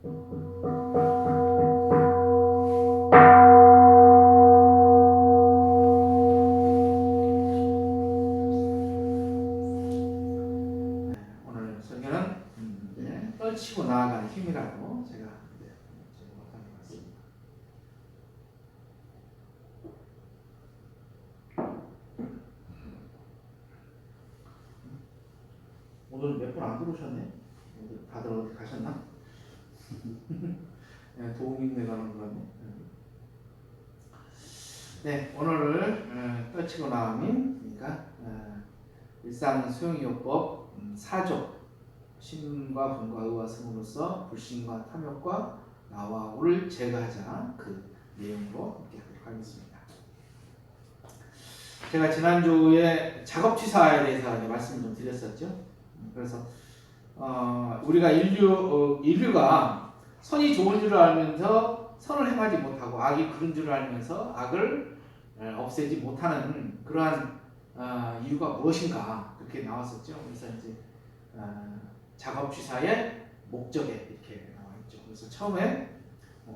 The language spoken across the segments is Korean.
오늘 설교는 떨치고 나아가는 힘이라고 제가 제목하는 것 같습니다. 오늘 몇 분 안 들어오셨네? 다들 어디 가셨나? 도움인내 가는 것 같네. 네, 오늘을 떨치고 나음인, 그러니까 일상 수용이요법 4조 신과 분과 의와 승으로서 불신과 탐욕과 나와 우를 제거하자, 그 내용으로 함께 하도록 하겠습니다. 제가 지난주에 작업취사에 대해서 말씀을 좀 드렸었죠. 그래서 우리가 인류가 선이 좋은 줄을 알면서 선을 행하지 못하고 악이 그른 줄을 알면서 악을 없애지 못하는 그러한 이유가 무엇인가, 그렇게 나왔었죠. 그래서 이제 작업취사의 목적에 이렇게 나와 있죠. 그래서 처음에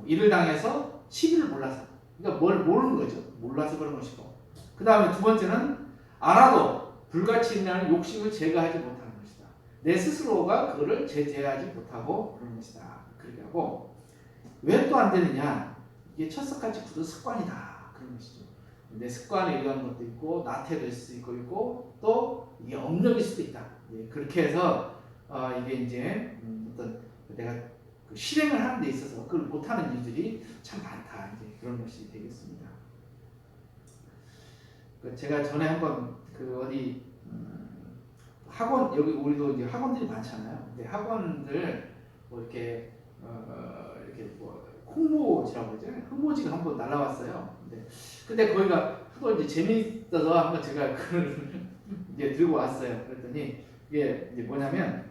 일을 당해서 시비를 몰라서, 그러니까 뭘 모르는 거죠. 몰라서 그런 것이고, 그 다음에 두 번째는 알아도 불가치 있는 욕심을 제거하지 못하는 것이다. 내 스스로가 그거를 제재하지 못하고 그런 것이다. 그렇게 하고, 왜 또 안 되느냐? 이게 철석같이 굳은 습관이다. 그런 것이죠. 내 습관에 의한 것도 있고, 나태될 수 있고, 또 이게 업력일 수도 있다. 그렇게 해서 이게 이제 어떤 내가 그 실행을 하는 데 있어서 그걸 못하는 이유들이 참 많다. 이제 그런 것이 되겠습니다. 제가 전에 한번 그 어디 학원, 여기 우리도 이제 학원들이 많잖아요. 근데 학원들 뭐 이렇게 이렇게 뭐 홍보지라고 그러죠. 홍보지가 한번 날라왔어요. 근데 거기가 하도 이제 재미있어서 한번 제가 그걸 이제 들고 왔어요. 그랬더니 이게 이제 뭐냐면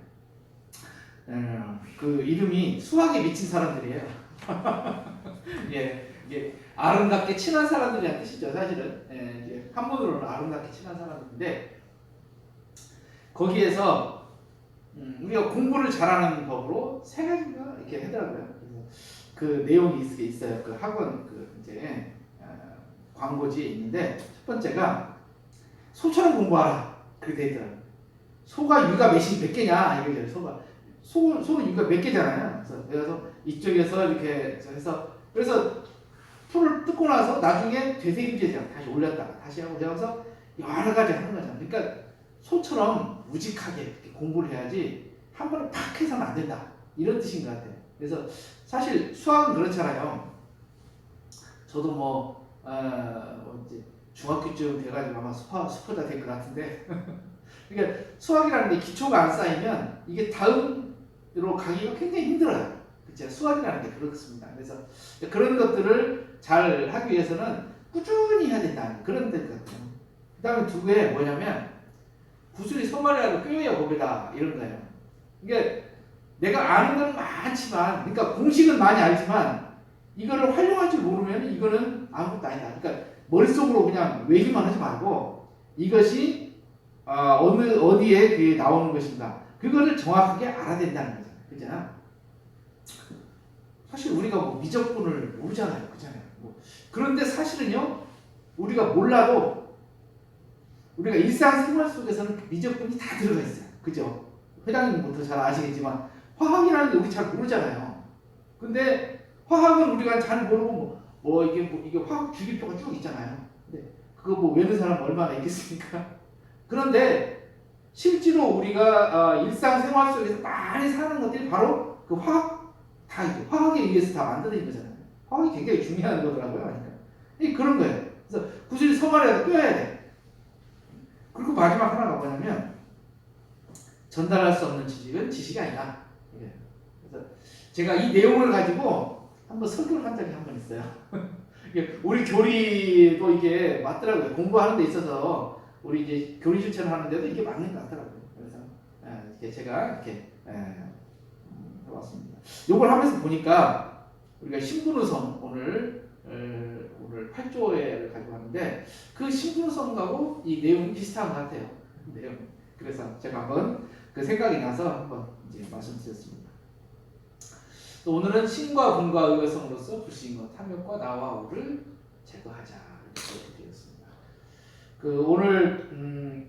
그 이름이 수학에 미친 사람들이에요. 예, 이게 아름답게 친한 사람들이란 뜻이죠, 사실은. 이제 한문으로는 아름답게 친한 사람들인데, 거기에서 우리가 공부를 잘하는 법으로 세 가지가 이렇게 하더라고요. 그 내용이 있어요. 그 학원 그 이제 광고지에 있는데, 첫 번째가 소처럼 공부하라, 그렇게 돼 있더라고요. 소가 유가 몇 개냐 이거죠. 소는 유가 몇 개잖아요. 그래서 이쪽에서 이렇게 해서, 그래서 풀을 뜯고 나서 나중에 되새김질해서 다시 올렸다가 다시 하고 올려서 여러 가지 하는 거잖아요. 그러니까 소처럼 우직하게 이렇게 공부를 해야지 한 번에 팍 해서는 안 된다, 이런 뜻인 것 같아요. 그래서 사실 수학은 그렇잖아요. 저도 뭐 이제 중학교쯤 돼가지고 아마 수포자 될 것 같은데 그러니까 수학이라는 게 기초가 안 쌓이면 이게 다음으로 가기가 굉장히 힘들어요. 그렇죠? 수학이라는 게 그렇습니다. 그래서 그런 것들을 잘 하기 위해서는 꾸준히 해야 된다는 그런 데 같아요. 그 다음에 두 개 뭐냐면, 구슬이 소말이라도 꿰어야 법이다, 이런 거예요. 이게 내가 아는 건 많지만, 그러니까 공식은 많이 알지만 이거를 활용할 줄 모르면 이거는 아무것도 아니다. 그러니까 머릿속으로 그냥 외기만 하지 말고 이것이 어디에 그게 나오는 것인가, 그거를 정확하게 알아야 된다는 거잖아요. 그잖아. 사실 우리가 뭐 미적분을 모르잖아요. 그잖아요. 그런데 사실은요, 우리가 몰라도 우리가 일상생활 속에서는 미적분이 다 들어가 있어요. 그죠? 회장님부터 잘 아시겠지만 화학이라는 게 우리 잘 모르잖아요. 근데 화학은 우리가 잘 모르고 이게 화학 주기표가 쭉 있잖아요. 근데 그거 뭐 외는 사람 얼마나 있겠습니까? 그런데 실제로 우리가 일상생활 속에서 많이 사는 것들이 바로 그 화학에 의해서 다 만들어진 거잖아요. 화학이 굉장히 중요한 거더라고요. 그러니까 그런 거예요. 그래서 구슬이 서말이라도 꿰어야 돼. 그리고 마지막 하나가 뭐냐면, 전달할 수 없는 지식은 지식이 아니다. 그래서 제가 이 내용을 가지고 한번 설교를 한 적이 한 번 있어요. 우리 교리도 이게 맞더라고요. 공부하는 데 있어서 우리 이제 교리 실천을 하는데도 이게 맞는 것 같더라고요. 그래서 제가 이렇게 해봤습니다. 이걸 하면서 보니까 우리가 신분의성 오늘 8조를 가지고 하는데, 그 신분의성하고 이 내용이 비슷한 것 같아요. 내용. 그래서 제가 한번 그 생각이 나서 한번 이제 말씀드렸습니다. 또 오늘은 신과 분과 의외성으로서 불신과 탐욕과 나와 우를 제거하자 이렇게 되었습니다. 그 오늘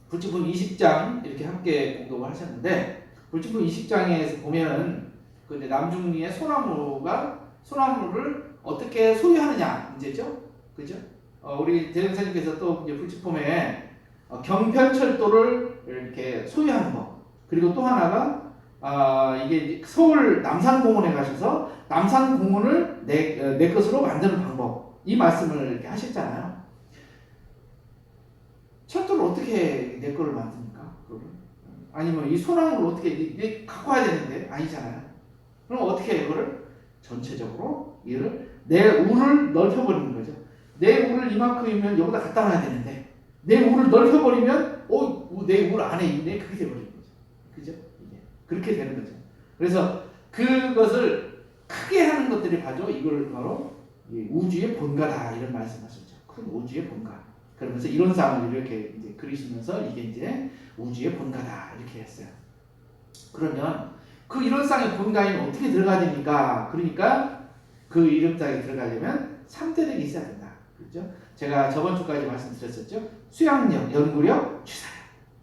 불지품 20장 이렇게 함께 공독을 하셨는데 불지품 20장에서 보면은 그 이제 남중리의 소나무를 어떻게 소유하느냐 문제죠, 그죠? 우리 대전사님께서 또 이제 불지품에 경편철도를 이렇게 소유하는 법, 그리고 또 하나가 이게 서울 남산공원에 가셔서 남산공원을 내 것으로 만드는 방법, 이 말씀을 이렇게 하셨잖아요. 철도를 어떻게 내 거를 만듭니까? 아니면 이 소나무를 어떻게 갖고 와야 되는데 아니잖아요. 그럼 어떻게 이거를 전체적으로 내 우를 넓혀버리는 거죠. 내 우를 이만큼이면 여기다 갖다 놔야 되는데 내 우를 넓혀버리면 내 울 안에 있네, 그게 돼버리는 거죠. 그죠? 이게 그렇게 되는 거죠. 그래서 그것을 크게 하는 것들이 바로 이걸 바로 우주의 본가다 이런 말씀하셨죠. 큰 우주의 본가. 그러면서 이론상을 이렇게 이제 그리시면서 이게 이제 우주의 본가다 이렇게 했어요. 그러면 그 이론상의 본가에는 어떻게 들어가야 됩니까? 그러니까 그 이론상에 들어가려면 3대력이 있어야 된다. 그렇죠? 제가 저번 주까지 말씀드렸었죠. 수양력, 연구력, 취사력.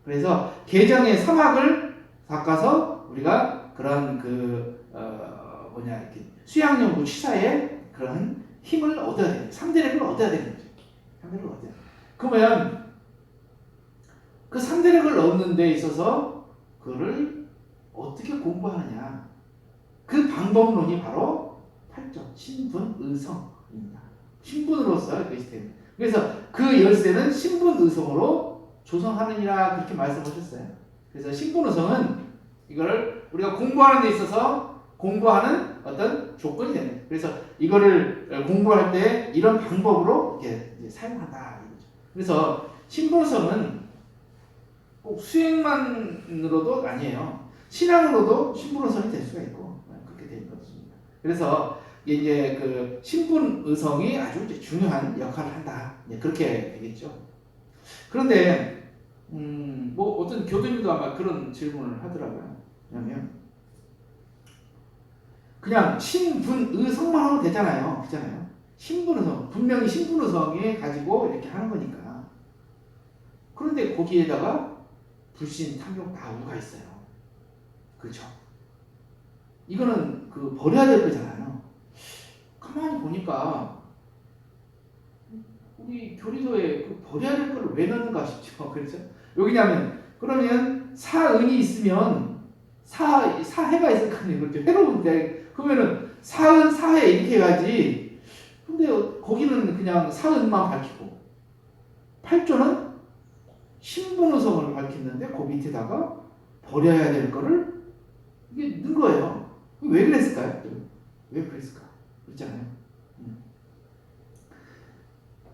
그래서 계정의 3학을 바꿔서 우리가 그런 이렇게 수양, 연구, 취사의 그런 힘을 얻어야 돼요. 3대력을 얻어야 되는 거죠. 3대력을 얻어야 돼요. 그러면 그 3대력을 얻는 데 있어서 그거를 어떻게 공부하느냐, 그 방법론이 바로 8점 신분의성입니다. 신분으로서 그것이 됩니다. 그래서 그 열쇠는 신분의성으로 조성하느니라 그렇게 말씀하셨어요. 그래서 신분의성은 이거를 우리가 공부하는 데 있어서 공부하는 어떤 조건이 됩니다. 그래서 이거를 공부할 때 이런 방법으로 이렇게 사용한다 이거죠. 그래서 신분의성은 꼭 수행만으로도 아니에요. 신앙으로도 신분의성이 될 수가 있고 그렇게 되는 것입니다. 그래서 이제 그 신분의성이 아주 이제 중요한 역할을 한다. 그렇게 되겠죠. 그런데 뭐 어떤 교수님도 아마 그런 질문을 하더라고요. 왜냐면 그냥 신분의성만 하면 되잖아요. 그렇잖아요. 신분의성, 분명히 신분의성이 가지고 이렇게 하는 거니까. 그런데 거기에다가 불신, 탐욕, 나우가 있어요. 그렇죠? 이거는 버려야 될 거잖아요. 가만히 보니까 우리 교리서에 버려야 될 거를 왜 넣는가 싶죠. 그렇죠? 왜냐면 그러면 사은이 있으면 사해가 있을 거 아니에요. 그렇죠? 해로운데 그러면은 사은 사해 이렇게 해야지. 근데 거기는 그냥 사은만 밝히고 8조는 신분의성을 밝혔는데 그 밑에다가 버려야 될 거를 이게 넣은 거예요. 왜 그랬을까요? 왜 그랬을까? 그렇잖아요.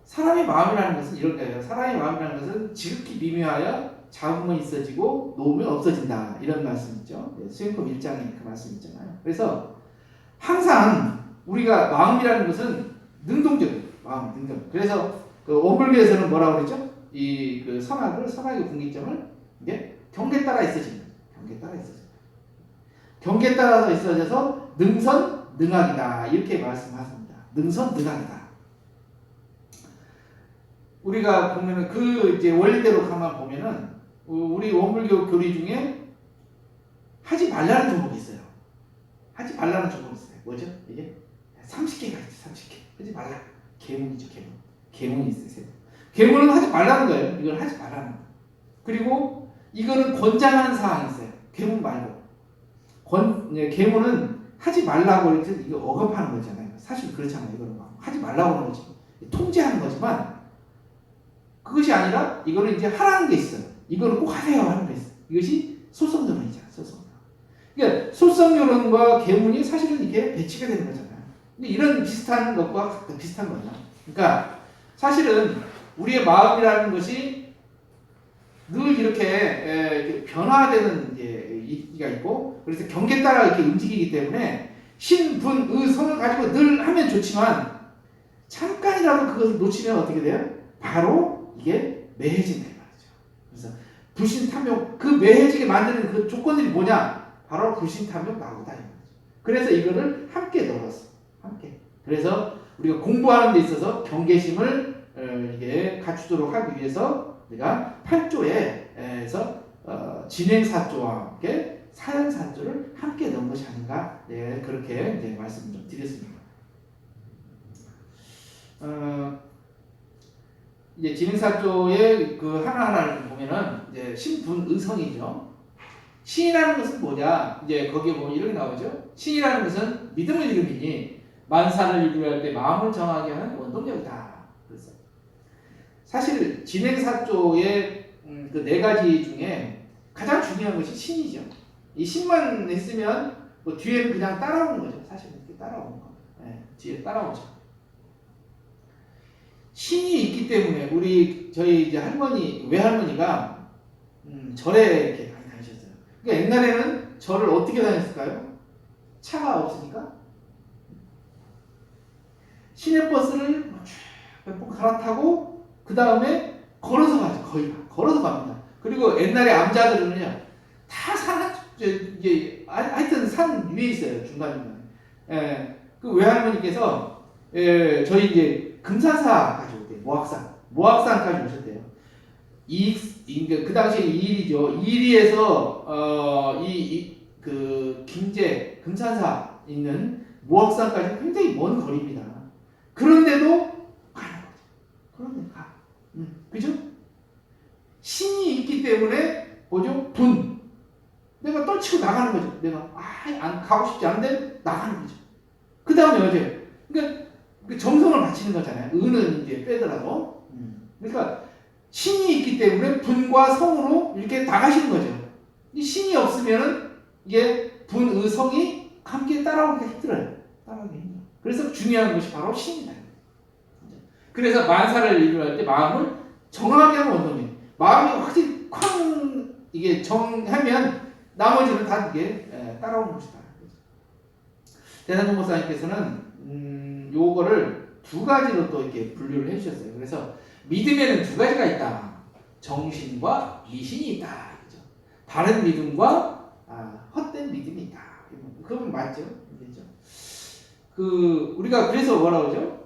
사람의 마음이라는 것은 이런 거예요. 사람의 마음이라는 것은 지극히 미묘하여 잡으면 있어지고 놓으면 없어진다. 이런 말씀 있죠. 수행법 1장에 그 말씀 있잖아요. 그래서 항상 우리가 마음이라는 것은 능동적, 마음 능동. 그래서 그 원불교에서는 뭐라고 그랬죠? 그 선악의 분기점을 이게 경계에 따라 있어진다. 경계에 따라 있어진다. 경계에 따라서 있어져서 능선 능악이다 이렇게 말씀하십니다. 능선 능악이다. 우리가 보면은 이제 원리대로 가만 보면은 우리 원불교 교리 중에 하지 말라는 종목이 있어요. 하지 말라는 종목이 있어요. 뭐죠? 이게 30개가 있어요. 30개. 하지 말라. 계문이죠. 계문이 있어요. 계문은 하지 말라는 거예요. 이걸 하지 말라는 거예요. 그리고 이거는 권장하는 사항이 있어요. 계문 말고. 계문은 하지 말라고 이렇게 이거 억압하는 거잖아요. 사실 그렇잖아요. 이거는 하지 말라고 하는 거지. 통제하는 거지만 그것이 아니라 이거는 이제 하라는 게 있어요. 이거는 꼭 하세요 하는 게 있어요. 이것이 소성요론이잖아요. 소성요론. 그러니까 소성요론과 계문이 사실은 이게 배치가 되는 거잖아요. 이런 비슷한 것과 비슷한 거죠. 그러니까 사실은 우리의 마음이라는 것이 늘 이렇게 변화되는 이가 있고, 그래서 경계에 따라 이렇게 움직이기 때문에 신분의성을 가지고 늘 하면 좋지만 잠깐이라도 그것을 놓치면 어떻게 돼요? 바로 이게 매해진다 말이죠. 그래서 불신 탐욕, 그 매해지게 만드는 그 조건들이 뭐냐? 바로 불신 탐욕 나오다 이 말이죠. 그래서 이거를 함께 넣었어. 함께. 그래서 우리가 공부하는 데 있어서 경계심을 이게 갖추도록 하기 위해서 우리가 8조에서 진행사조와 함께 사연사조를 함께 넣은 것이 아닌가. 네, 그렇게 이제 말씀을 좀 드렸습니다. 이제 진행사조의 그 하나하나를 보면은 이제 신분의성이죠. 신이라는 것은 뭐냐? 이제 거기에 보면 이렇게 나오죠. 신이라는 것은 믿음의 이름이니 만사를 이루할 때 마음을 정하게 하는 원동력이다. 그래서 사실 진행사조의 그 네 가지 중에 가장 중요한 것이 신이죠. 이 신만 있으면 뭐 뒤에는 그냥 따라오는 거죠. 사실 이렇게 따라오는 거. 네, 뒤에 따라오죠. 신이 있기 때문에 저희 이제 외할머니가 절에 이렇게 많이 다니셨어요. 그러니까 옛날에는 절을 어떻게 다녔을까요? 차가 없으니까 시내버스를 몇 번 갈아타고 그 다음에 걸어서 가죠. 거의 걸어서 갑니다. 그리고 옛날에 암자들은요 다 하여튼 산 위에 있어요. 중간중간에. 예, 그 외할머니께서 저희 이제 금산사까지 오대요. 모악산까지 오셨대요. 그 당시에 이일이죠. 이일이에서 그 김제 금산사 있는 모악산까지 굉장히 먼 거리입니다. 그런데도 가는 거죠. 그런데 가. 그죠? 신이 있기 때문에 뭐죠? 내가 떨치고 나가는 거죠. 내가 안 가고 싶지 않은데 나가는 거죠. 그 다음에 어제 그러니까 그 정성을 바치는 거잖아요. 은은 이제 빼더라도. 그러니까 신이 있기 때문에 분과 성으로 이렇게 나가시는 거죠. 이 신이 없으면은 이게 분의성이 함께 따라오기가 힘들어요. 그래서 중요한 것이 바로 신이다. 그래서 만사를 이루할 때 마음을 정하게 하는 원동력. 마음이 확실히 이게 정하면 나머지는 다 이게 따라오는 것이다. 대산동 목사님께서는 요거를 두 가지로 또 이렇게 분류를 해주셨어요. 그래서 믿음에는 두 가지가 있다. 정신과 미신이 있다. 그죠? 바른 믿음과 헛된 믿음이 있다. 그건 맞죠? 그렇죠? 우리가 그래서 뭐라 그러죠?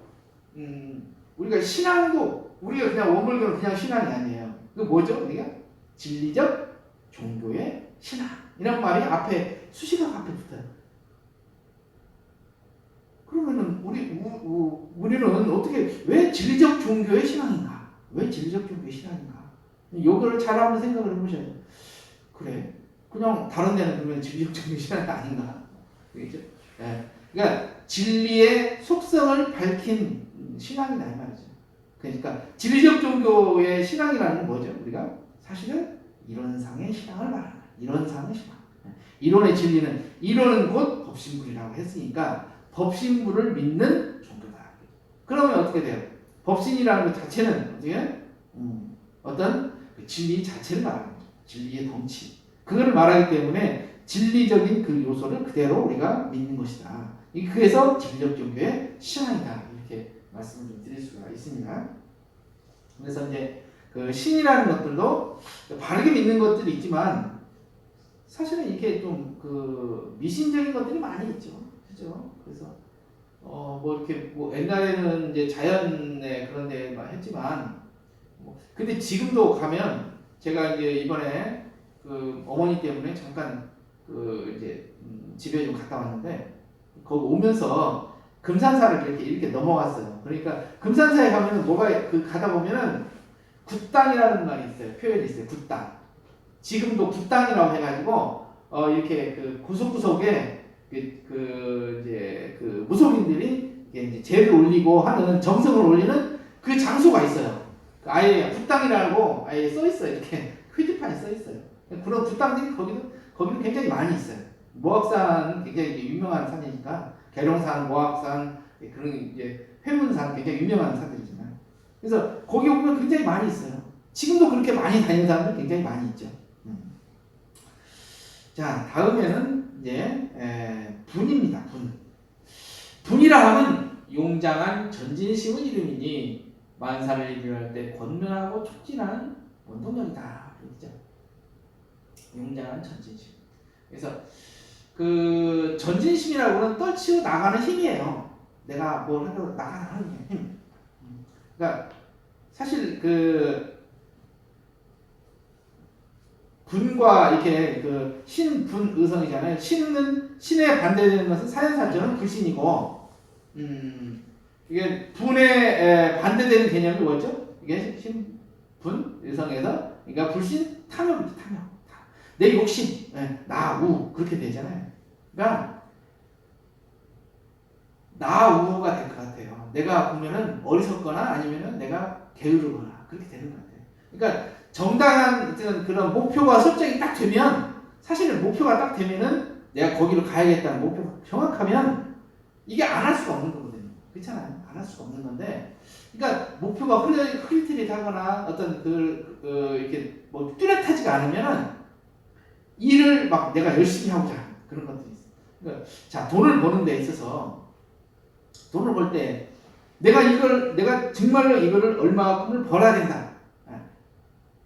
우리가 신앙도 우리가 그냥 원불교는 그냥 신앙이 아니에요. 그 뭐죠? 우리가 진리적 종교의 신앙 이런 말이 앞에 수식어가 앞에 붙어요. 그러면은 우리는 어떻게 왜 진리적 종교의 신앙인가? 왜 진리적 종교의 신앙인가? 요거를 잘 한번 생각을 해보셔야 돼요. 그래, 그냥 다른 데는 그러면 진리적 종교의 신앙이 아닌가? 그렇죠? 네. 그러니까 진리의 속성을 밝힌 신앙이다 이 말이죠. 그러니까 진리적 종교의 신앙이라는 건 뭐죠? 우리가 사실은 이론상의 신앙을 말하는 거예요. 이론상의 신앙. 이론의 진리는 이론은 곧 법신불이라고 했으니까 법신불을 믿는 종교다. 그러면 어떻게 돼요? 법신이라는 것 자체는 어떻게 어떤 진리 자체를 말하는 거죠. 진리의 덩치. 그걸 말하기 때문에 진리적인 그 요소를 그대로 우리가 믿는 것이다. 그래서 진리적 종교의 신앙이다. 이렇게 말씀을 좀 드릴 수가 있습니다. 그래서 이제 그 신이라는 것들도 바르게 믿는 것들이 있지만 사실은 이렇게 좀 그 미신적인 것들이 많이 있죠. 그죠? 그래서 뭐 이렇게 뭐 옛날에는 이제 자연에 그런 데만 했지만 근데 지금도 가면 제가 이제 이번에 그 어머니 때문에 잠깐 그 이제 집에 좀 갔다 왔는데 거기 오면서 금산사를 이렇게 넘어갔어요. 그러니까 금산사에 가면은 뭐가 가다 보면은 굿당이라는 말이 있어요. 표현이 있어요. 굿당. 지금도 굿당이라고 해가지고 이렇게 그 구석구석에 이제 그 무속인들이 이제 제를 올리고 하는 정성을 올리는 그 장소가 있어요. 아예 굿당이라고 아예 써 있어요. 이렇게 표지판이 써 있어요. 그런 굿당들이 거기는 굉장히 많이 있어요. 모악산 굉장히 유명한 산이니까 계룡산, 모악산 그런 이제 회문산 굉장히 유명한 산들이잖아요. 그래서 거기 오면 굉장히 많이 있어요. 지금도 그렇게 많이 다니는 사람들 굉장히 많이 있죠. 자, 다음에는 이제 분입니다. 분이라 하면 용장한 전진심의 이름이니 만사를 이루할 때 권면하고 촉진하는 원동력이다. 그렇죠? 용장한 전진심. 그래서 그 전진심이라고는 떨치고 나가는 힘이에요. 내가 뭘 하려고 나가는 힘. 그러니까 사실 그 분과 이렇게 그 신분 의성이잖아요. 신에 반대되는 것은 사연사절은 불신이고, 이게 분에 반대되는 개념이 뭐죠? 이게 신분 의성에서, 그러니까 불신 탐욕이지, 탐욕. 내 욕심, 나, 우 그렇게 되잖아요. 그러니까 나 우가 될 것 같아요. 내가 보면은 어리석거나 아니면은 내가 게으르거나 그렇게 되는 것 같아요. 그러니까 정당한 어떤 그런 목표가 설정이 딱 되면, 사실은 목표가 딱 되면은 내가 거기로 가야겠다는 목표가 정확하면 이게 안 할 수가 없는 거거든요. 그렇잖아요. 안 할 수가 없는 건데, 그러니까 목표가 흐릿흐릿하거나 어떤 이렇게 뭐 뚜렷하지가 않으면은 일을 막 내가 열심히 하고자 하는 그런 것들이 있어요. 그러니까 자, 돈을 버는 데 있어서 돈을 벌 때 내가 정말로 이거를 얼마큼을 벌어야 된다.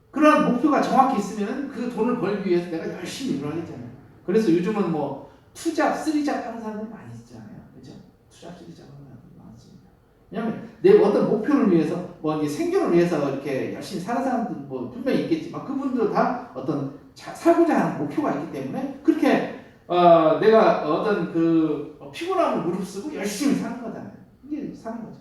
그런 목표가 정확히 있으면 그 돈을 벌기 위해서 내가 열심히 일을 하겠잖아요. 그래서 요즘은 뭐 투잡, 쓰리잡 하는 사람들이 많이 있잖아요. 그렇죠? 투잡, 쓰리잡 하는 사람들이 많습니다. 왜냐하면 내 어떤 목표를 위해서, 뭐 이제 생존을 위해서 이렇게 열심히 사는 사람들 뭐 분명히 있겠지만, 그분들도 다 어떤 살고자 하는 목표가 있기 때문에 그렇게 내가 어떤 그 피곤함을 무릅쓰고 열심히 사는 거잖아요. 이게 사는 거죠.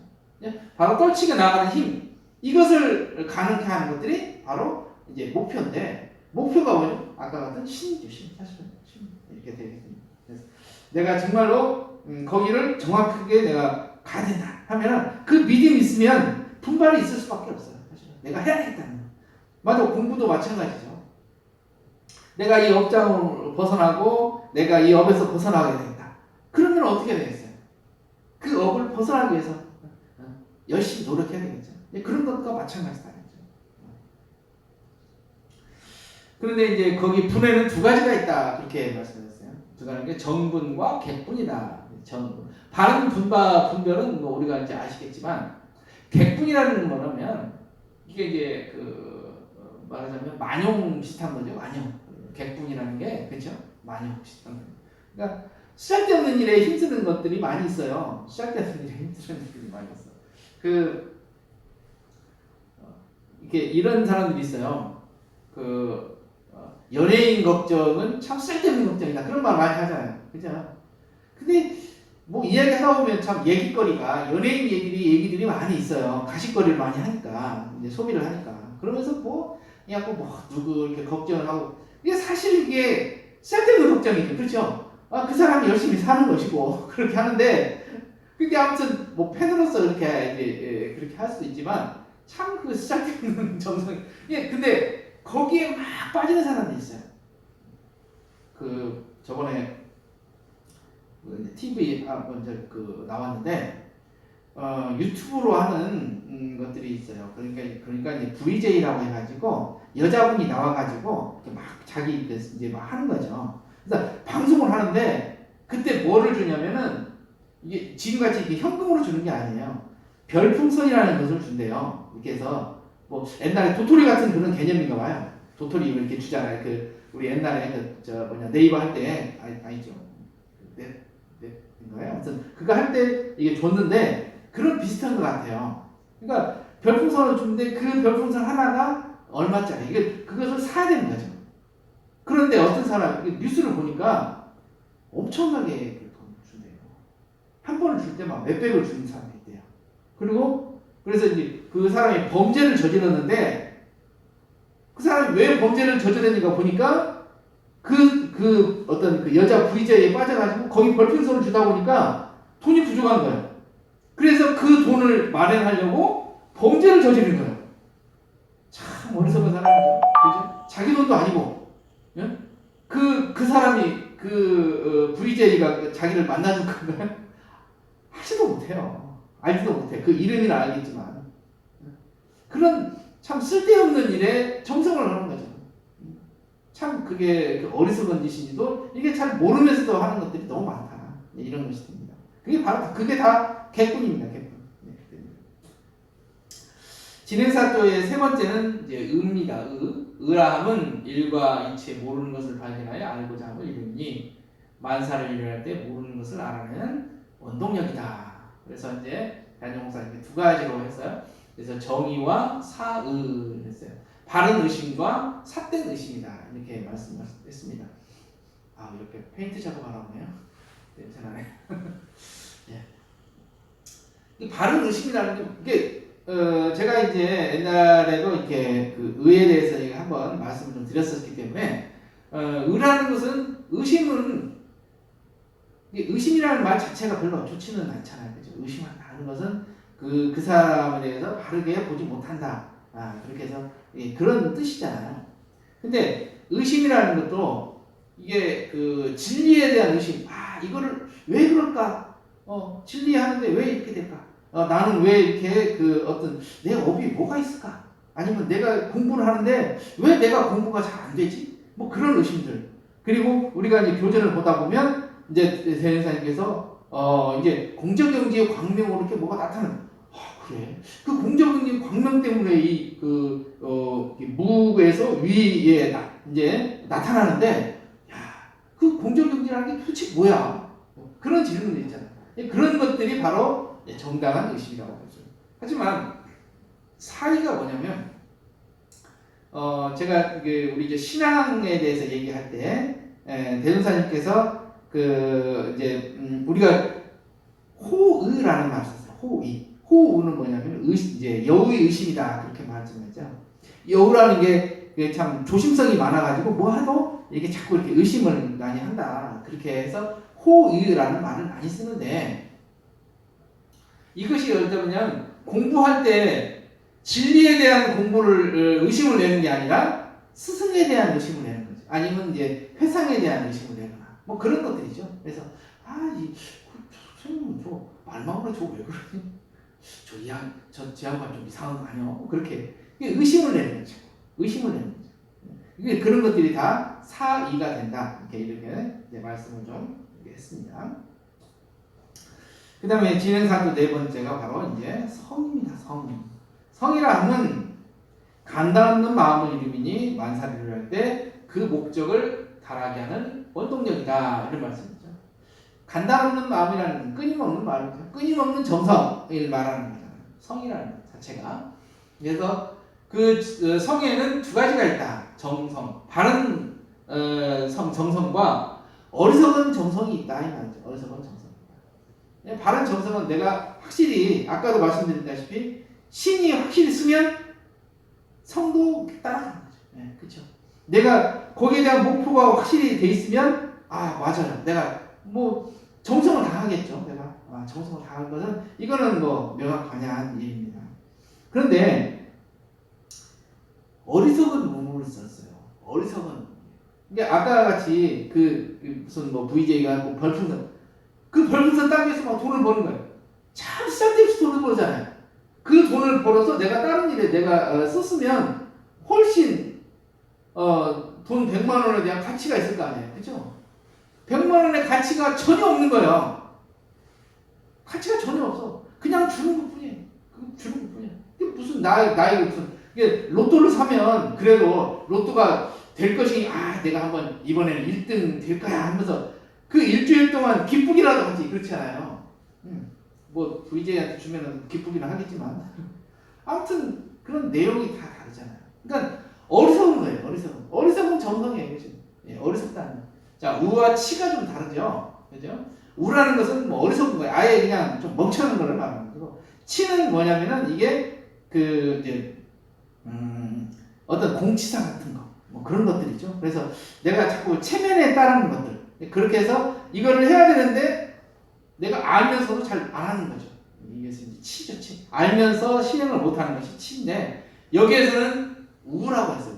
바로 떨치게 나가는 힘, 이것을 가능케 하는 것들이 바로 이제 목표인데, 목표가 뭐죠? 아까 같은 신이죠. 사실은 신 이렇게 되겠습니다. 그래서 내가 정말로 거기를 정확하게 내가 가야 된다 하면은 그 믿음이 있으면 분발이 있을 수밖에 없어요. 사실은 내가 해야겠다는. 맞아, 공부도 마찬가지죠. 내가 이 업장을 벗어나고 내가 이 업에서 벗어나게 된다. 그러면 어떻게 되겠어요? 그 업을 벗어나기 위해서 열심히 노력해야 되겠죠. 그런 것과 마찬가지다. 그런데 이제 거기 분에는 두 가지가 있다, 그렇게 말씀하셨어요. 두 가지가 정분과 객분이다. 정분. 바른 분별은 뭐 우리가 이제 아시겠지만, 객분이라는 건 뭐냐면 이게 이제 말하자면 만용 비슷한 거죠. 만용. 객분이라는 게, 그렇죠? 만용 비슷한 거. 그러니까 시작되는 일에 힘쓰는 것들이 많이 있어요. 시작되는 일에 힘쓰는 것들이 많이 있어. 이렇게 이런 사람들이 있어요. 연예인 걱정은 참 쓸데없는 걱정이다. 그런 말 많이 하잖아요. 그죠? 근데 뭐 이야기 하다 보면 참 얘기거리가, 연예인 얘기들이 많이 있어요. 가십거리를 많이 하니까, 이제 소비를 하니까. 그러면서 뭐 누구 이렇게 걱정을 하고, 이게 사실 이게 쓸데없는 걱정이죠. 그렇죠? 그 사람이 열심히 사는 것이고 그렇게 하는데, 그게 아무튼 뭐 팬으로서 그렇게 이제 그렇게 할 수도 있지만, 참 그 쓸데없는 정성. 근데 거기에 막 빠지는 사람이 있어요. 저번에 TV 먼저 나왔는데, 유튜브로 하는 것들이 있어요. 그러니까 이제 VJ라고 해가지고 여자분이 나와가지고 막 자기 이제 막 하는 거죠. 그래서 방송을 하는데, 그때 뭐를 주냐면은, 이게 지금같이 이렇게 현금으로 주는 게 아니에요. 별풍선이라는 것을 준대요. 이렇게 해서 뭐 옛날에 도토리 같은 그런 개념인가 봐요. 도토리 이렇게 주잖아요. 우리 옛날에 네이버 할 때, 아니죠. 넷인가요? 아무튼 그거 할 때 이게 줬는데, 그런 비슷한 것 같아요. 그러니까 별풍선을 주는데 그 별풍선 하나가 얼마짜리, 그것을 사야 되는 거죠. 그런데 어떤 사람, 뉴스를 보니까 엄청나게 돈을 준대요. 한 번을 줄 때 막 몇백을 주는 사람이 있대요. 그래서 이제 그 사람이 범죄를 저질렀는데, 그 사람이 왜 범죄를 저질렀는가 보니까 어떤 그 여자 VJ에 빠져가지고 거기 별풍선을 주다 보니까 돈이 부족한 거예요. 그래서 그 돈을 마련하려고 범죄를 저지른 거예요. 참 어리석은 사람이죠. 그죠? 자기 돈도 아니고, 예? 그 사람이 VJ가 자기를 만나준 건가요? 하지도 못해요. 알지도 못해. 그 이름이나 알겠지만. 그런 참 쓸데없는 일에 정성을 하는 거죠. 참 그게 어리석은 짓인지도 이게 잘 모르면서도 하는 것들이 너무 많다. 이런 것이 됩니다. 그게 다 객분입니다. 객분. 진행사조의 세 번째는 이제 의입니다. 의라 함은 일과 이체 모르는 것을 발견하여 알고자 함을 이루니, 만사를 일어날 때 모르는 것을 알아내는 원동력이다. 그래서 이제 변형사 이렇게 두 가지로 했어요. 그래서 정의와 사의 했어요. 바른 의심과 삿된 의심이다. 이렇게 말씀했습니다. 아, 이렇게 페인트 작업하라고 해요? 괜찮아요. 예. 이 바른 의심이라는 게 제가 이제 옛날에도 이렇게 그 의에 대해서 한번 말씀을 좀 드렸었기 때문에 의라는 것은 의심이라는 말 자체가 별로 좋지는 않잖아요. 그죠? 의심하는 것은 그 사람에 대해서 바르게 보지 못한다. 그렇게 해서 그런 뜻이잖아요. 근데 의심이라는 것도 이게 그 진리에 대한 의심. 이거를 왜 그럴까? 진리하는데 왜 이렇게 될까? 나는 왜 이렇게 그 어떤 내 업이 뭐가 있을까? 아니면 내가 공부를 하는데 왜 내가 공부가 잘 안 되지? 뭐 그런 의심들. 그리고 우리가 이제 교재를 보다 보면 이제 대행사님께서 이제 공정경지의 광명으로 이렇게 뭐가 나타나는. 그래. 그 공정경지의 광명 때문에 이 무에서 위에 이제 나타나는데, 그 공정경지라는 게 도대체 뭐야? 그런 질문이 있잖아요. 그런 것들이 바로 정당한 의심이라고 하죠. 하지만 사의가 뭐냐면, 제가 우리 이제 신앙에 대해서 얘기할 때 대전사님께서 우리가 호의라는 말을 썼어요. 호의는 뭐냐면 이제 여우의 의심이다 그렇게 말씀했죠. 여우라는 게 참 조심성이 많아가지고 뭐 하도 이렇게 자꾸 이렇게 의심을 많이 한다 그렇게 해서 호의라는 말을 많이 쓰는데, 이것이 예를 들면 공부할 때 진리에 대한 공부를 의심을 내는 게 아니라 스승에 대한 의심을 내는 거죠. 아니면 이제 회상에 대한 의심을 내거나 뭐 그런 것들이죠. 그래서 선생님 저 말마음으로 저 왜 그러지? 저 양반 좀 이상한 거 아니야? 뭐 그렇게 의심을 내는 거죠. 의심을 내는 거죠. 이게 그런 것들이 다 사의가 된다. 이렇게 이제 말씀을 좀 했습니다. 그 다음에 진행사도 네 번째가 바로 이제 성입니다. 성이라 하면 간다 없는 마음을 이름이니 만사를 이룰 때 그 목적을 달하게 하는 원동력이다. 이런 말씀이죠. 간다 없는 마음이라는 건 끊임없는 마음이죠. 끊임없는 정성을 말하는 거잖아요. 성이라는 것 자체가. 그래서 그 성에는 두 가지가 있다. 정성, 바른 정성과 어리석은 정성이 있다. 이 말이죠. 어리석은 정성. 바른 정성은 내가 확실히 아까도 말씀드렸다시피 신이 확실히 쓰면 성도 따라가는 거죠. 그렇죠. 내가 거기에 대한 목표가 확실히 돼 있으면 맞아요. 내가 뭐 정성을 다하겠죠. 내가 정성을 다한 것은 이거는 뭐 명확하냐 일입니다. 그런데 어리석은 문구를 썼어요. 어리석은. 이게 아까 같이 무슨 뭐 VJ가 뭐 별풍선 그 별풍선 따기 위해서 막 돈을 버는 거예요. 참 쓸데없이 돈을 벌잖아요. 그 돈을 벌어서 내가 다른 일에 내가 썼으면 훨씬 돈 100만 원에 대한 가치가 있을 거 아니에요. 그죠? 100만 원의 가치가 전혀 없는 거예요. 가치가 전혀 없어. 그냥 주는 것 뿐이에요. 주는 것 뿐이에요. 이게 무슨 나에게 무슨 이게 로또를 사면 그래도 로또가 될 것이 내가 한번 이번에는 1등 될 거야 하면서 그 일주일 동안 기쁘기라도 하지. 그렇지 않아요. 뭐 VJ한테 주면은 기쁘기는 하겠지만 아무튼 그런 내용이 다 다르잖아요. 그러니까 어리석은 거예요. 어리석은 정성이에요. 어리석다는. 자, 우와 치가 좀 다르죠. 그죠? 우라는 것은 뭐 어리석은 거예요. 아예 그냥 좀 멍청한 거를 말하는 거고, 치는 뭐냐면은 이게 이제 어떤 공치사 같은 거, 뭐 그런 것들이죠. 그래서 내가 자꾸 체면에 따르는 것들, 그렇게 해서 이거를 해야 되는데 내가 알면서도 잘 안 하는 거죠. 이게 이제 치죠, 치. 알면서 실행을 못 하는 것이 치인데, 여기에서는 우라고 했어요.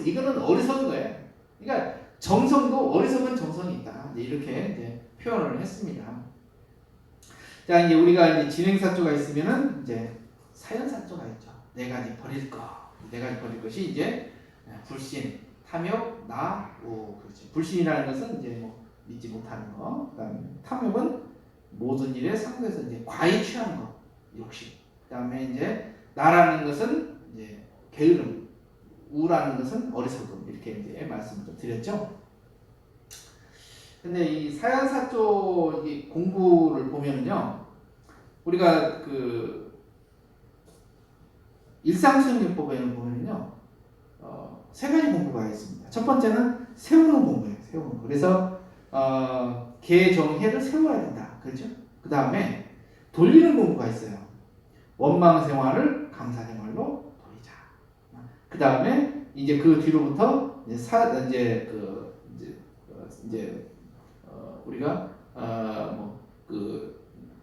이거는 어리석은 거예요. 그러니까 정성도 어리석은 정성이 있다. 이렇게 이제 표현을 했습니다. 자, 이제 우리가 이제 진행사조가 있으면은 이제 사연사조가 있죠. 네 가지 버릴 것. 네 가지 버릴 것이 이제 불신, 탐욕, 그렇지. 불신이라는 것은 이제 뭐 믿지 못하는 거. 그다음에 탐욕은 모든 일에 상대해서 이제 과히 취하는 거, 욕심. 그다음에 이제 나라는 것은 이제 게으름, 우라는 것은 어리석음. 이렇게 이제 말씀을 좀 드렸죠. 근데 이 사연사조 이 공부를 보면은요, 우리가 그 일상수행요법에는 보면은요, 세 가지 공부가 있습니다. 첫 번째는 세우는 공부예요. 세우는 거. 그래서 개정해를 세워야 된다. 그렇죠? 그 다음에 돌리는 공부가 있어요. 원망생활을 감사생활로 돌리자. 그 다음에 이제 그 뒤로부터 우리가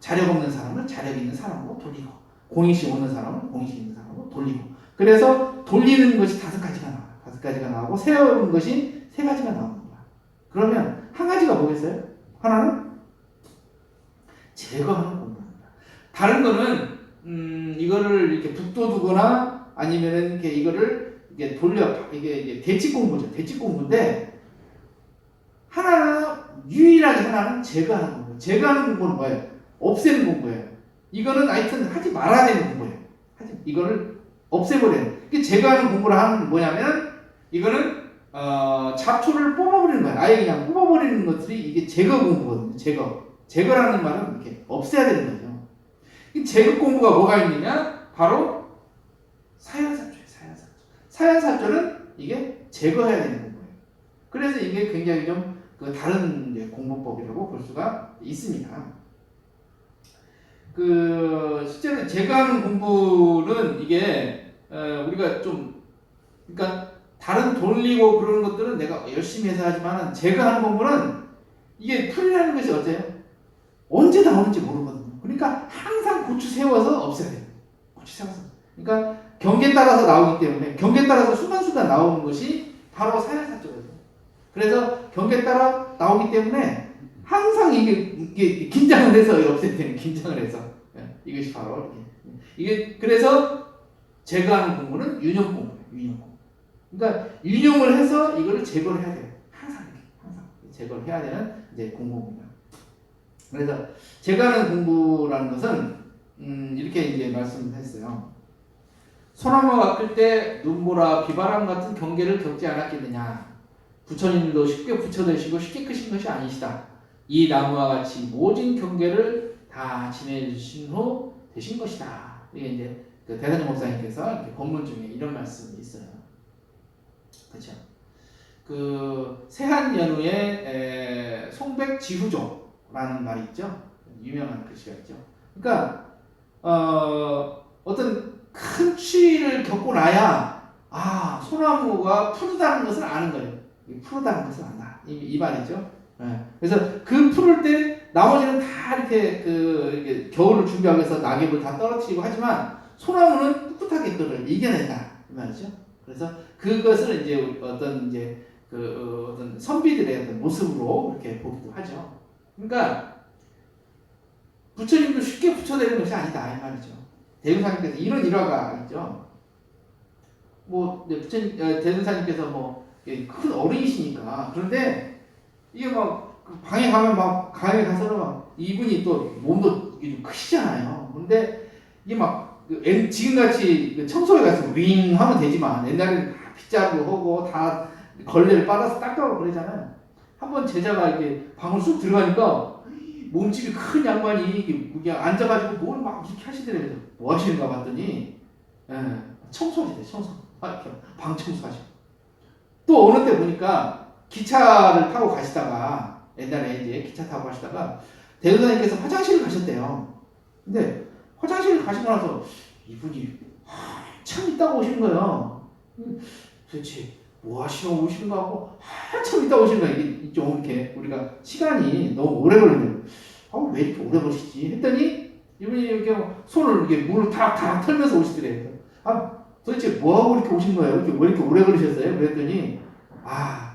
자력 없는 사람을 자력 있는 사람으로 돌리고, 공익심 없는 사람을 공익심 있는 사람으로 돌리고. 그래서 돌리는 것이 5가지가 나와요. 5가지가 나오고 세우는 것이 3가지가 나오는 거야. 그러면 한 가지가 뭐겠어요? 하나는 제거하는 공부입니다. 다른 거는 이거를 이렇게 북돋우거나 아니면은 이거를 이게 대치 공부죠. 대치 공부인데 하나는 유일하게 하나는 제거하는 공부. 제거하는 공부는 뭐예요? 없애는 공부예요. 이거는 하여튼 하지 말아야 되는 공부예요. 이거를 없애버려요. 이게 제거하는 공부를 하는 뭐냐면 이거는 잡초를 뽑아버리는 거예요. 아예 그냥 뽑아버리는 것들이 이게 제거 공부거든요. 제거라는 말은 이렇게 없애야 되는 거죠. 이 제거 공부가 뭐가 있느냐? 바로 사연사조예요. 사연사조는 이게 제거해야 되는 공부예요. 그래서 이게 굉장히 좀 다른 공부법이라고 볼 수가 있습니다. 실제로 제거하는 공부는 이게 우리가 좀 그러니까 다른 돌리고 그러는 것들은 내가 열심히 해서 하지만 제거하는 공부는 이게 풀이라는 것이 어때요? 언제 나오는지 모르거든요. 그러니까 항상 고추 세워서 없애야 돼요. 고추 세워서. 그러니까 경계에 따라서 나오기 때문에 경계에 따라서 순간순간 나오는 것이 바로 사연사조거든요. 그래서 경계에 따라 나오기 때문에 항상 이게 긴장을 해서 없앨 때는 긴장을 해서 이것이 바로 이게 그래서 제거하는 공부는 유념 공부예요. 유념 공부. 그러니까 유념을 해서 이거를 제거를 해야 돼요. 항상 제거를 해야 되는 이제 공부입니다. 그래서 제거하는 공부라는 것은 이렇게 이제 말씀했어요. 소나무가 클 때 눈보라 비바람 같은 경계를 겪지 않았겠느냐. 부처님도 쉽게 부처되시고 쉽게 크신 것이 아니시다. 이 나무와 같이 모진 경계를 다 지내주신 후 되신 것이다. 이게 이제 대단히 목사님께서 이렇게 본문 중에 이런 말씀이 있어요. 그렇죠? 세한 연후에 송백지후조라는 말이 있죠. 유명한 글씨가 있죠. 그러니까 어떤 큰 추위를 겪고 나야 소나무가 푸르다는 것을 아는 거예요. 푸르다는 것을 안다. 이 말이죠. 그래서 풀을 때 나머지는 다 이렇게 겨울을 준비하기 위해서 낙엽을 다 떨어뜨리고 하지만 소나무는 꿋꿋하게 그걸 이겨낸다. 이 말이죠. 그래서 그것을 이제 어떤 선비들의 어떤 모습으로 이렇게 보기도 하죠. 그러니까 부처님도 쉽게 부처되는 것이 아니다. 이 말이죠. 대승사님께서 이런 일화가 있죠. 부처님, 대승사님께서 큰 어른이시니까. 그런데 이게 방에 가서는 이분이 또 몸도 좀 크시잖아요. 근데 이게 지금같이 청소에 가서 윙 하면 되지만 옛날에는 다 빗자루 하고 다 걸레를 빨아서 닦아고 그러잖아요. 한번 제자가 이렇게 방을 쑥 들어가니까 몸집이 큰 양반이 그냥 앉아가지고 뭘 이렇게 하시더래요. 뭐 하시는가 봤더니 청소하시대. 방 청소하시고. 또 어느 때 보니까 기차를 타고 가시다가 옛날에 이제 기차 타고 가시다가 대도사님께서 화장실을 가셨대요. 근데 화장실을 가시고 나서 이분이 한참 있다가 오시는 거예요. 도대체 뭐 하시러 오시는가 하고 한참 있다가 오시는 거예요. 이게 좀 이렇게 우리가 시간이 너무 오래 걸리네요. 왜 이렇게 오래 걸리시지? 했더니 이분이 이렇게 손을 이렇게 물을 탁 털면서 오시더래요. 도대체 뭐 하고 이렇게 오신 거예요? 왜 이렇게 오래 걸리셨어요? 그랬더니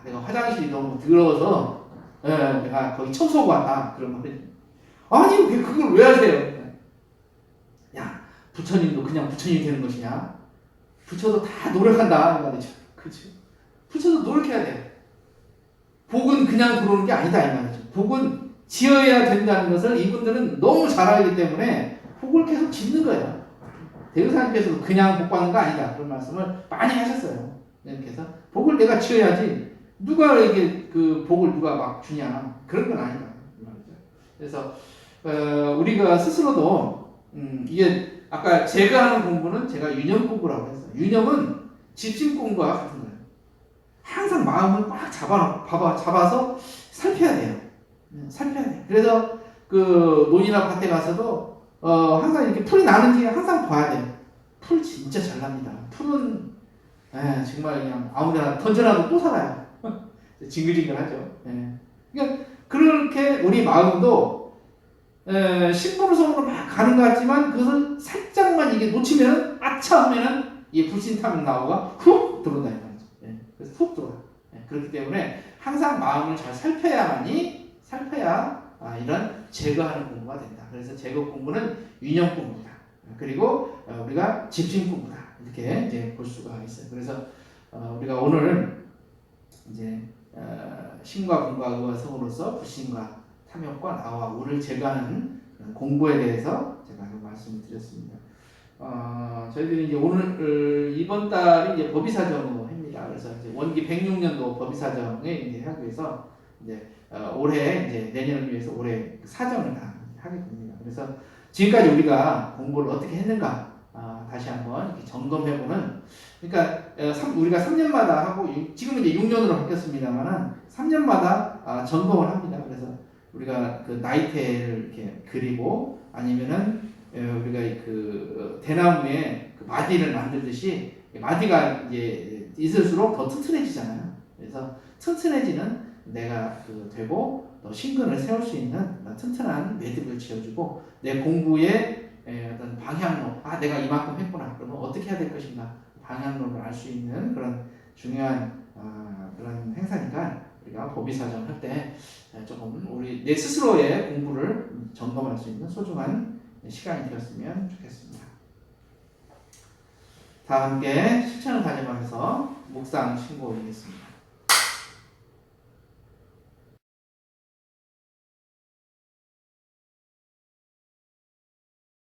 내가 화장실이 너무 더러워서 내가 거기 청소하고 왔다. 그런 말이. 아니 그걸 왜 하세요? 야, 부처님도 그냥 부처님이 되는 것이냐? 부처도 다 노력한다. 말이죠. 그렇죠? 부처도 노력해야 돼. 복은 그냥 들어오는 게 아니다. 이 말이죠. 복은 지어야 된다는 것을 이분들은 너무 잘 알기 때문에 복을 계속 짓는 거예요. 대우사님께서도 그냥 복 받는 거 아니다. 그런 말씀을 많이 하셨어요. 그래서 복을 내가 지어야지 누가 이게 그 복을 누가 막 주냐 그런 건 아니다 말이죠. 그래서 우리가 스스로도 이게 아까 제가 하는 공부는 제가 유념 공부라고 했어요. 유념은 집중 공부와 같은 거예요. 항상 마음을 꽉 잡아서 살펴야 돼요. 살펴야 돼요. 그래서 그 논이나 밭에 가서도 항상 이렇게 풀이 나는지 항상 봐야 돼요. 풀 진짜 잘 납니다. 풀은 정말 그냥 아무데나 던져놔도 또 살아요. 징글징글하죠. 그러니까 그렇게 우리 마음도 신분으로성으로 막 가는 것 같지만 그것을 살짝만 이게 놓치면 아차 하면은 이 불신탐이 나오가 훅 들어온다 이 말이죠. 그래서 훅 들어와. 그렇기 때문에 항상 마음을 잘 살펴야 이런 제거하는 공부가 된다. 그래서 제거 공부는 유념 공부다. 그리고 우리가 집중 공부다. 이렇게 이제 볼 수가 있어요. 그래서 우리가 오늘 이제 신과 공과 의와 성으로서 불신과 탐욕과 나와 우를 제거하는 공부에 대해서 제가 말씀을 드렸습니다. 저희들이 이제 오늘 이번 달이 이제 법의사정을 합니다. 그래서 이제 원기 106년도 법의사정에 이제 하기 위해서 이제 올해 이제 내년을 위해서 올해 사정을 다 하게 됩니다. 그래서 지금까지 우리가 공부를 어떻게 했는가 다시 한번 이렇게 점검해보는. 그러니까 우리가 3년마다 하고 지금 이제 6년으로 바뀌었습니다만은 3년마다 점검을 합니다. 그래서 우리가 그 나이테를 이렇게 그리고 아니면은 우리가 그 대나무에 그 마디를 만들듯이 마디가 이제 있을수록 더 튼튼해지잖아요. 그래서 튼튼해지는 내가 되고 또 신근을 세울 수 있는 튼튼한 매듭을 지어주고 내 공부의 어떤 방향로, 내가 이만큼 했구나. 그러면 어떻게 해야 될 것인가 방향론을 알 수 있는 그런 중요한 그런 행사니까 우리가 법의사정 할 때 조금 우리 내 스스로의 공부를 점검할 수 있는 소중한 시간이 되었으면 좋겠습니다. 다 함께 실천을 다짐하면서 묵상 신고 올리겠습니다.